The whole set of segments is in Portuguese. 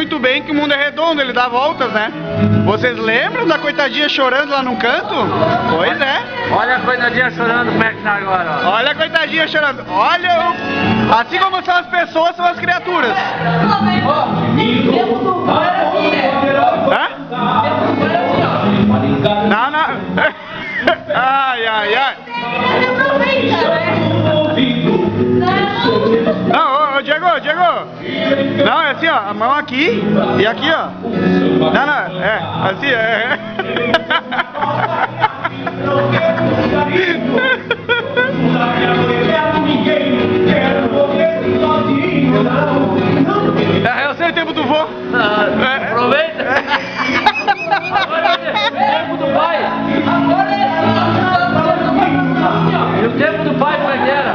muito bem que o mundo é redondo, ele dá voltas, né? Vocês lembram da coitadinha chorando lá num canto? Pois é. Olha a coitadinha chorando como é que tá agora, ó. Olha a coitadinha chorando. Olha o... Assim como são as pessoas, são as criaturas. Hã? Não, não. Ai, ai, ai. Não, ô, Diego. Não, é assim, ó. A mão aqui e aqui, ó. Não, é. Assim, é. Eu sei o tempo do vô. Aproveita. Agora é o tempo do pai. E o tempo do pai como é que era?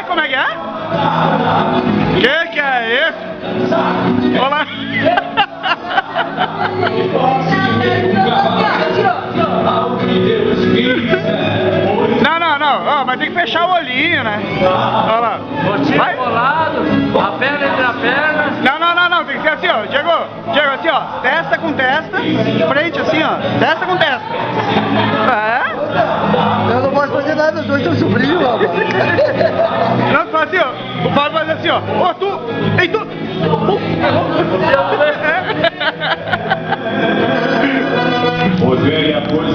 Como é que é? Que é isso? Olá. Não. Ó, mas tem que fechar o olhinho, né? Olha lá. Vai colado, a perna entre a perna. Não. Tem que ser assim, ó. Diego, assim, ó. Testa com testa. Frente, assim, ó. Testa com testa. É? Eu não posso fazer nada, eu sou teu sobrinho, rapaz. Não, tu faz assim, ó. O Fábio faz assim, ó. Ô, tu! Ei, tu! Meu Deus. Rogério, a coisa